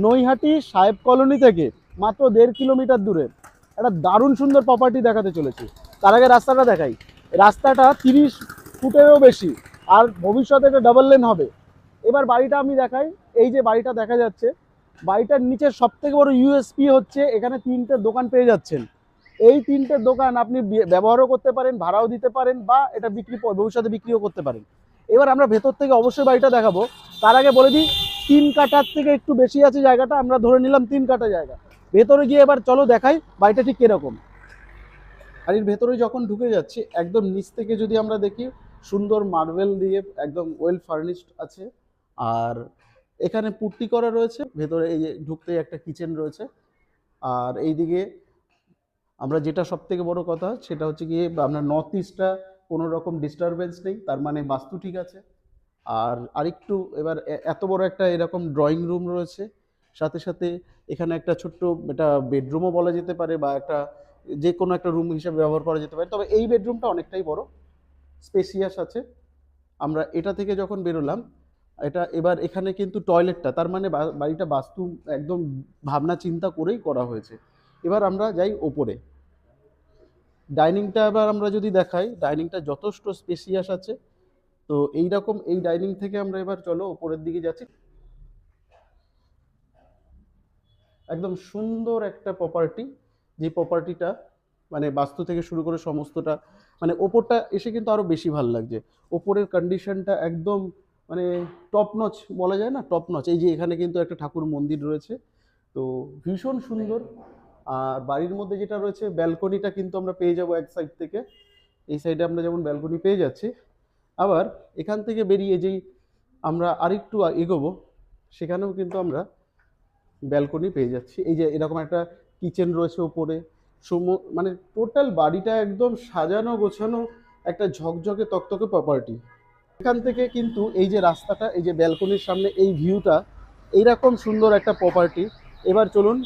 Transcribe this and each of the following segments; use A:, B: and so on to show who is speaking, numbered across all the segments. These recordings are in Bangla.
A: নৈহাটি সাহেব কলোনি থেকে মাত্র 1.5 কিলোমিটার দূরে একটা দারুণ সুন্দর প্রপার্টি দেখাতে চলেছি। তার আগে রাস্তাটা দেখাই। রাস্তাটা 30 ফুটেরও বেশি, আর ভবিষ্যতে এটা ডাবল লেন হবে। এবার বাড়িটা আমি দেখাই। এই যে বাড়িটা দেখা যাচ্ছে, বাড়িটার নিচে সব থেকে বড় ইউএসপি হচ্ছে এখানে 3টে দোকান পেয়ে যাচ্ছেন। এই 3টে দোকান আপনি ব্যবহারও করতে পারেন, ভাড়াও দিতে পারেন, বা এটা ভবিষ্যতে বিক্রিও করতে পারেন। এবার আমরা ভেতর থেকে অবশ্যই বাড়িটা দেখাবো। তার আগে বলে দিই, 3 কাঠার থেকে একটু বেশি আছে জায়গাটা, আমরা ধরে নিলাম 3 কাঠা জায়গা। ভেতরে গিয়ে এবার চলো দেখাই বাড়িটা ঠিক কিরকম। বাড়ির ভেতরে যখন ঢুকে যাচ্ছি, একদম নিচ থেকে যদি আমরা দেখি, সুন্দর মার্বেল দিয়ে একদম ওয়েল ফার্নিশড আছে। আর এখানে পুট্টি করা রয়েছে। ভেতরে এই যে ঢুকতেই একটা কিচেন রয়েছে। আর এইদিকে আমরা যেটা সব থেকে বড় কথা সেটা হচ্ছে গিয়ে আপনার নর্থ ইস্টটা কোনো রকম ডিস্টারবেন্স নেই, তার মানে বাস্তু ঠিক আছে। আর আরেকটু এবার এত বড় একটা এরকম ড্রয়িং রুম রয়েছে, সাথে সাথে এখানে একটা ছোট্ট এটা বেডরুমও বলা যেতে পারে, বা একটা যে কোনো একটা রুম হিসেবে ব্যবহার করা যেতে পারে। তবে এই বেডরুমটা অনেকটাই বড়, স্পেসিয়াস আছে। আমরা এটা থেকে যখন বেরোলাম, এটা এবার এখানে কিন্তু টয়লেটটা, তার মানে বাড়িটা বাস্তু একদম ভাবনা চিন্তা করেই করা হয়েছে। এবার আমরা যাই ওপরে। ডাইনিংটা এবার আমরা যদি দেখাই, ডাইনিংটা যথেষ্ট স্পেসিয়াস আছে। তো এইরকম এই ডাইনিং থেকে আমরা এবার চলো ওপরের দিকে যাচ্ছি। একদম সুন্দর একটা প্রপার্টি, যে প্রপার্টিটা মানে বাস্তু থেকে শুরু করে সমস্তটা, মানে ওপরটা এসে কিন্তু আরো বেশি ভালো লাগছে। ওপরের কন্ডিশনটা একদম মানে টপ নচ বলা যায় না, টপ নচ। এই যে এখানে কিন্তু একটা ঠাকুর মন্দির রয়েছে, তো ভীষণ সুন্দর। আর বাড়ির মধ্যে যেটা রয়েছে, ব্যালকনিটা কিন্তু আমরা পেয়ে যাব এক সাইড থেকে। এই সাইডে আমরা যেমন ব্যালকনি পেয়ে যাচ্ছি, আবার এখান থেকে বেরিয়ে যেই আমরা আরেকটু এগোবো, সেখানেও কিন্তু আমরা ব্যালকনি পেয়ে যাচ্ছি। এই যে এরকম একটা কিচেন রয়েছে ওপরে। মানে টোটাল বাড়িটা একদম সাজানো গোছানো একটা ঝকঝকে তকতকে প্রপার্টি। এখান থেকে কিন্তু এই যে রাস্তাটা, এই যে ব্যালকনির সামনে এই ভিউটা, এইরকম সুন্দর একটা প্রপার্টি। এবার চলুন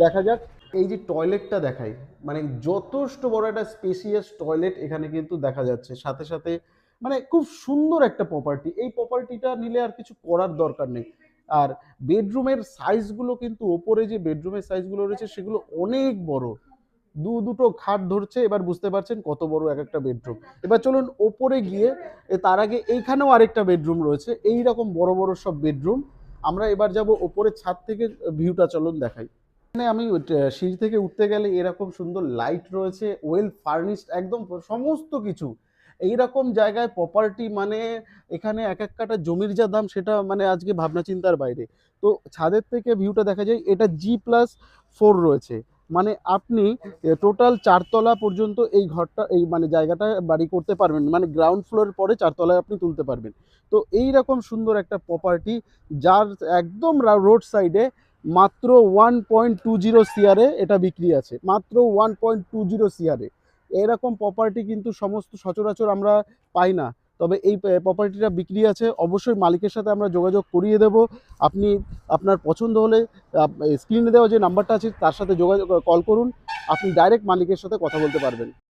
A: দেখা যাক। এই যে টয়লেটটা দেখাই, মানে যথেষ্ট বড় একটা স্পেসিয়াস টয়লেট এখানে কিন্তু দেখা যাচ্ছে। সাথে সাথে মানে খুব সুন্দর একটা প্রপার্টি। এই প্রপার্টিটা নিলে আর কিছু করার দরকার নেই। আর বেডরুমের সাইজগুলো কিন্তু, ওপরে যে বেডরুমের সাইজগুলো রয়েছে সেগুলো অনেক বড়। দুটো খাট ধরছে, এবার বুঝতে পারছেন কত বড় এক একটা বেডরুম। এবার চলুন ওপরে গিয়ে, তার আগে এইখানেও আরেকটা বেডরুম রয়েছে, এই রকম বড় বড় সব বেডরুম। আমরা এবার যাব ওপরের ছাদ থেকে, ভিউটা চলুন দেখাই। এখানে আমি সিঁড়ি থেকে উঠতে গেলে এরকম সুন্দর লাইট রয়েছে, ওয়েল ফার্নিশড একদম সমস্ত কিছু। এইরকম জায়গায় প্রপার্টি মানে এখানে এক এক কাঠা জমির যা দাম, সেটা মানে আজকে ভাবনা চিন্তার বাইরে। তো ছাদের থেকে ভিউটা দেখা যায়, এটা G+4 রয়েছে। মানে আপনি টোটাল 4 তলা পর্যন্ত এই ঘরটা, এই মানে জায়গাটা বাড়ি করতে পারবেন, মানে গ্রাউন্ড ফ্লোরের পরে 4 তলায় আপনি তুলতে পারবেন। তো এই রকম সুন্দর একটা প্রপার্টি, যার একদম রোড সাইডে, মাত্র 1.20 সিআরে এটা বিক্রি আছে, মাত্র 1.20 সিআরে। এরকম প্রপার্টি কিন্তু সমস্ত সচরাচর আমরা পাই না। তবে এই প্রপার্টিটা বিক্রি আছে, অবশ্যই মালিকের সাথে আমরা যোগাযোগ করিয়ে দেব। আপনি আপনার পছন্দ হলে স্ক্রিনে দেওয়া যে নাম্বারটা আছে তার সাথে যোগাযোগ কল করুন, আপনি ডাইরেক্ট মালিকের সাথে কথা বলতে পারবেন।